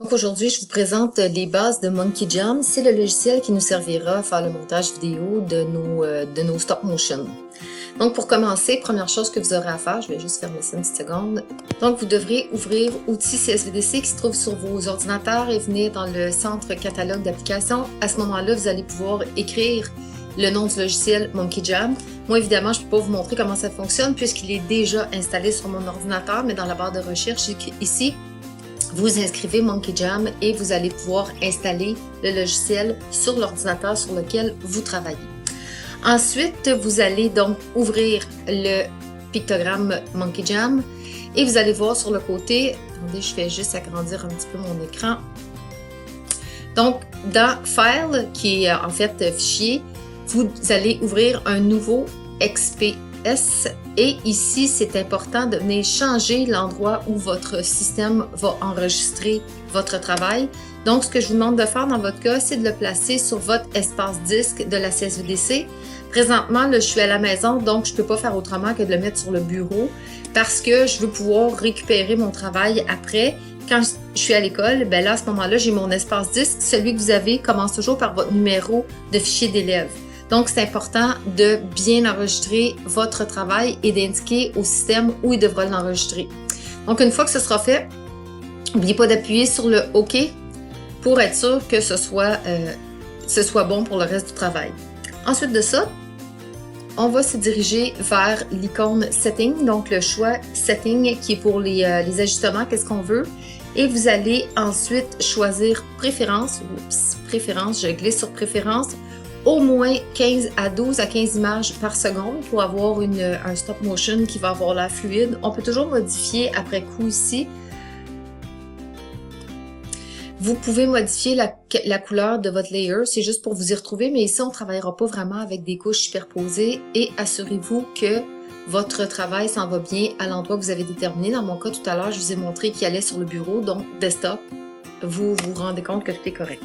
Donc aujourd'hui, je vous présente les bases de Monkey Jam. C'est le logiciel qui nous servira à faire le montage vidéo de nos stop motion. Donc pour commencer, première chose que vous aurez à faire, je vais juste fermer ça une petite seconde. Donc vous devrez ouvrir Outils CSVDC qui se trouve sur vos ordinateurs et venir dans le centre catalogue d'applications. À ce moment-là, vous allez pouvoir écrire le nom du logiciel Monkey Jam. Moi, évidemment, je ne peux pas vous montrer comment ça fonctionne puisqu'il est déjà installé sur mon ordinateur, mais dans la barre de recherche ici, vous inscrivez Monkey Jam et vous allez pouvoir installer le logiciel sur l'ordinateur sur lequel vous travaillez. Ensuite, vous allez donc ouvrir le pictogramme Monkey Jam et vous allez voir sur le côté, attendez, je fais juste agrandir un petit peu mon écran. Donc, dans File, qui est en fait fichier, vous allez ouvrir un nouveau XPS et ici, c'est important de venir changer l'endroit où votre système va enregistrer votre travail. Donc, ce que je vous demande de faire dans votre cas, c'est de le placer sur votre espace disque de la CSVDC. Présentement, là, je suis à la maison, donc je ne peux pas faire autrement que de le mettre sur le bureau parce que je veux pouvoir récupérer mon travail après. Quand je suis à l'école, ben là, à ce moment-là, j'ai mon espace disque. Celui que vous avez commence toujours par votre numéro de fichier d'élève. Donc, c'est important de bien enregistrer votre travail et d'indiquer au système où il devra l'enregistrer. Donc, une fois que ce sera fait, n'oubliez pas d'appuyer sur le OK pour être sûr que ce soit bon pour le reste du travail. Ensuite de ça, on va se diriger vers l'icône Setting, donc le choix Setting qui est pour les ajustements, qu'est-ce qu'on veut. Et vous allez ensuite choisir Préférences. Oups, Préférences, je glisse sur Préférences. Au moins 15 à 12 à 15 images par seconde pour avoir un stop motion qui va avoir l'air fluide. On peut toujours modifier après coup ici. Vous pouvez modifier la couleur de votre layer, c'est juste pour vous y retrouver, mais ici on ne travaillera pas vraiment avec des couches superposées et assurez-vous que votre travail s'en va bien à l'endroit que vous avez déterminé. Dans mon cas tout à l'heure, je vous ai montré qu'il allait sur le bureau, donc desktop. Vous vous rendez compte que tout est correct.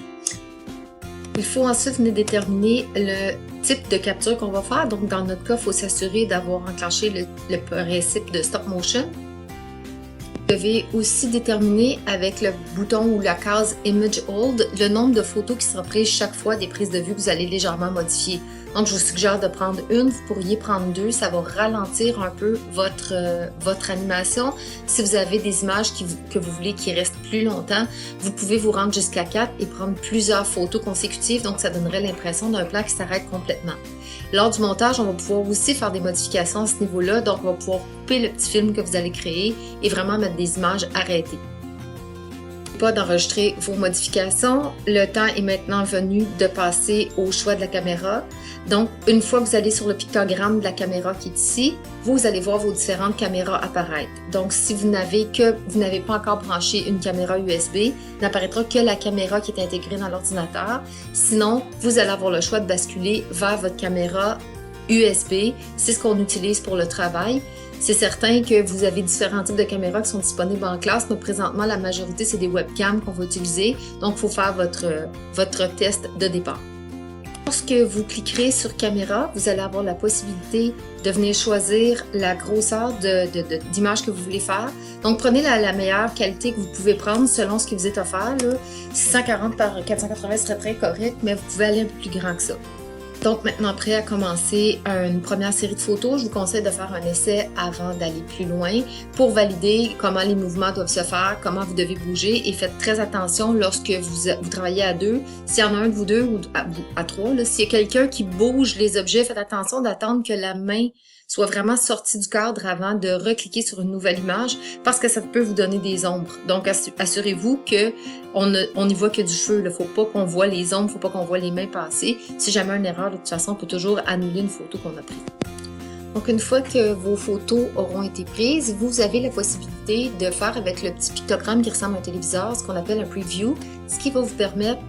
Il faut ensuite venir déterminer le type de capture qu'on va faire. Donc, dans notre cas, il faut s'assurer d'avoir enclenché le principe de stop motion. Vous devez aussi déterminer avec le bouton ou la case Image Hold le nombre de photos qui sera prise chaque fois des prises de vue que vous allez légèrement modifier. Donc, je vous suggère de prendre une, vous pourriez prendre deux, ça va ralentir un peu votre animation. Si vous avez des images que vous voulez qui restent plus longtemps, vous pouvez vous rendre jusqu'à 4 et prendre plusieurs photos consécutives, donc ça donnerait l'impression d'un plan qui s'arrête complètement. Lors du montage, on va pouvoir aussi faire des modifications à ce niveau-là, donc on va pouvoir couper le petit film que vous allez créer et vraiment mettre des images arrêtées. Pas d'enregistrer vos modifications. Le temps est maintenant venu de passer au choix de la caméra. Donc, une fois que vous allez sur le pictogramme de la caméra qui est ici, vous allez voir vos différentes caméras apparaître. Donc, si vous n'avez pas encore branché une caméra USB, n'apparaîtra que la caméra qui est intégrée dans l'ordinateur. Sinon, vous allez avoir le choix de basculer vers votre caméra USB. C'est ce qu'on utilise pour le travail. C'est certain que vous avez différents types de caméras qui sont disponibles en classe, mais présentement, la majorité, c'est des webcams qu'on va utiliser. Donc, il faut faire votre test de départ. Lorsque vous cliquerez sur caméra, vous allez avoir la possibilité de venir choisir la grosseur d'image que vous voulez faire. Donc, prenez la meilleure qualité que vous pouvez prendre selon ce qui vous est offert. Là. 640 par 480 serait très correct, mais vous pouvez aller un peu plus grand que ça. Donc maintenant prêt à commencer une première série de photos, je vous conseille de faire un essai avant d'aller plus loin pour valider comment les mouvements doivent se faire, comment vous devez bouger et faites très attention lorsque vous travaillez à deux. S'il y en a un de vous deux ou à trois, s'il y a quelqu'un qui bouge les objets, faites attention d'attendre que la main soit vraiment sortie du cadre avant de recliquer sur une nouvelle image parce que ça peut vous donner des ombres. Donc, assurez-vous qu'on n'y voit que du feu. Il ne faut pas qu'on voit les ombres, il ne faut pas qu'on voit les mains passer. Si jamais une erreur, de toute façon, on peut toujours annuler une photo qu'on a prise. Donc, une fois que vos photos auront été prises, vous avez la possibilité de faire avec le petit pictogramme qui ressemble à un téléviseur, ce qu'on appelle un preview, ce qui va vous permettre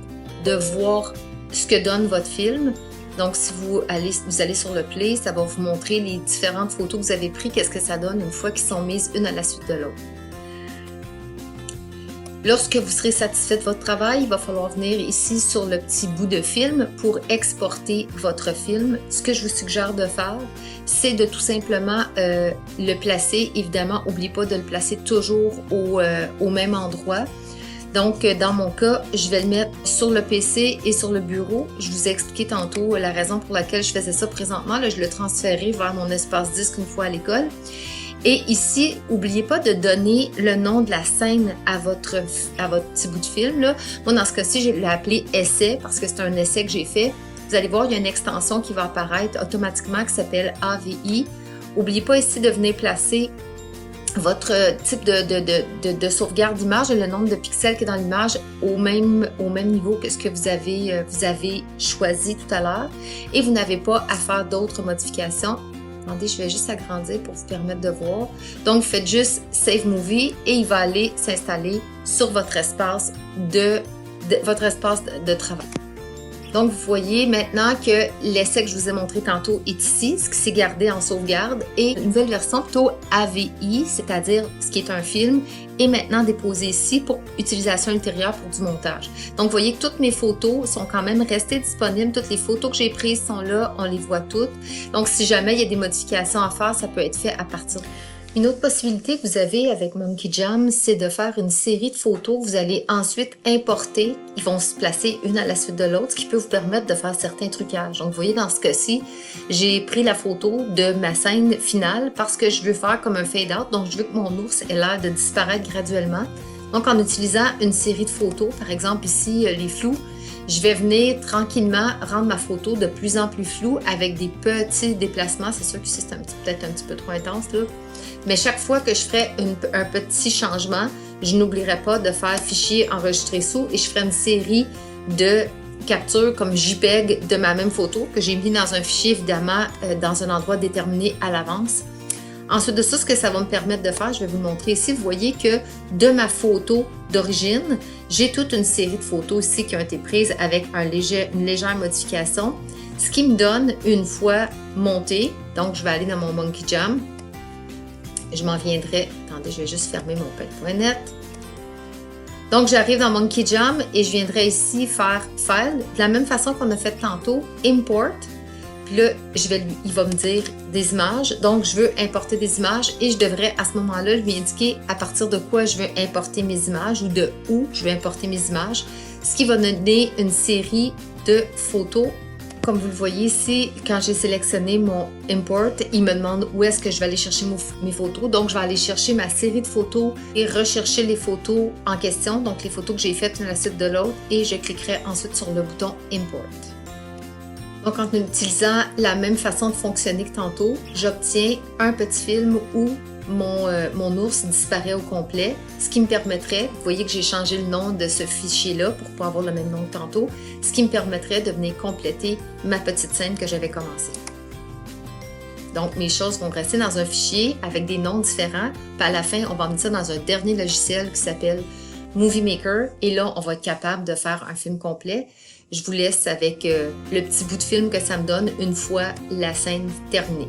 de voir ce que donne votre film. Donc, si vous allez sur le play, ça va vous montrer les différentes photos que vous avez prises, qu'est-ce que ça donne une fois qu'ils sont mises une à la suite de l'autre. Lorsque vous serez satisfait de votre travail, il va falloir venir ici sur le petit bout de film pour exporter votre film. Ce que je vous suggère de faire, c'est de tout simplement le placer. Évidemment, n'oubliez pas de le placer toujours au même endroit. Donc, dans mon cas, je vais le mettre sur le PC et sur le bureau. Je vous ai expliqué tantôt la raison pour laquelle je faisais ça présentement. Là, je le transférais vers mon espace disque une fois à l'école. Et ici, n'oubliez pas de donner le nom de la scène à votre petit bout de film. Là. Moi, dans ce cas-ci, je l'ai appelé « Essai » parce que c'est un essai que j'ai fait. Vous allez voir, il y a une extension qui va apparaître automatiquement qui s'appelle AVI. N'oubliez pas ici de venir placer votre type de sauvegarde d'image et le nombre de pixels qui est dans l'image au même niveau que ce que vous avez choisi tout à l'heure. Et vous n'avez pas à faire d'autres modifications. Attendez, je vais juste agrandir pour vous permettre de voir. Donc, faites juste Save Movie et il va aller s'installer sur votre espace de travail. Donc, vous voyez maintenant que l'essai que je vous ai montré tantôt est ici, ce qui s'est gardé en sauvegarde, et une nouvelle version plutôt AVI, c'est-à-dire ce qui est un film, est maintenant déposé ici pour utilisation ultérieure pour du montage. Donc, vous voyez que toutes mes photos sont quand même restées disponibles. Toutes les photos que j'ai prises sont là, on les voit toutes. Donc, si jamais il y a des modifications à faire, ça peut être fait à partir de... Une autre possibilité que vous avez avec Monkey Jam, c'est de faire une série de photos que vous allez ensuite importer. Ils vont se placer une à la suite de l'autre, ce qui peut vous permettre de faire certains trucages. Donc, vous voyez, dans ce cas-ci, j'ai pris la photo de ma scène finale parce que je veux faire comme un fade-out. Donc, je veux que mon ours ait l'air de disparaître graduellement. Donc, en utilisant une série de photos, par exemple ici, les flous, je vais venir tranquillement rendre ma photo de plus en plus floue avec des petits déplacements. C'est sûr que ici, c'est peut-être un petit peu trop intense, là. Mais chaque fois que je ferai un petit changement, je n'oublierai pas de faire fichier enregistrer sous et je ferai une série de captures comme JPEG de ma même photo que j'ai mis dans un fichier, évidemment, dans un endroit déterminé à l'avance. Ensuite de ça, ce que ça va me permettre de faire, je vais vous le montrer ici. Vous voyez que de ma photo d'origine, j'ai toute une série de photos ici qui ont été prises avec une légère modification, ce qui me donne, une fois montée, donc je vais aller dans mon Monkey Jam, je m'en viendrai, attendez, je vais juste fermer mon pet.net. Donc, j'arrive dans Monkey Jam et je viendrai ici faire File, de la même façon qu'on a fait tantôt, Import. Puis là, il va me dire des images. Donc, je veux importer des images et je devrais, à ce moment-là, lui indiquer à partir de quoi je veux importer mes images ou de où je veux importer mes images. Ce qui va donner une série de photos. Comme vous le voyez ici, quand j'ai sélectionné mon Import, il me demande où est-ce que je vais aller chercher mes photos. Donc, je vais aller chercher ma série de photos et rechercher les photos en question. Donc, les photos que j'ai faites l'une à la suite de l'autre et je cliquerai ensuite sur le bouton Import. Donc, en utilisant la même façon de fonctionner que tantôt, j'obtiens un petit film où mon ours disparaît au complet, ce qui me permettrait, vous voyez que j'ai changé le nom de ce fichier-là pour pas avoir le même nom que tantôt, ce qui me permettrait de venir compléter ma petite scène que j'avais commencée. Donc, mes choses vont rester dans un fichier avec des noms différents, puis à la fin, on va mettre ça dans un dernier logiciel qui s'appelle Movie Maker, et là, on va être capable de faire un film complet. Je vous laisse avec le petit bout de film que ça me donne une fois la scène terminée.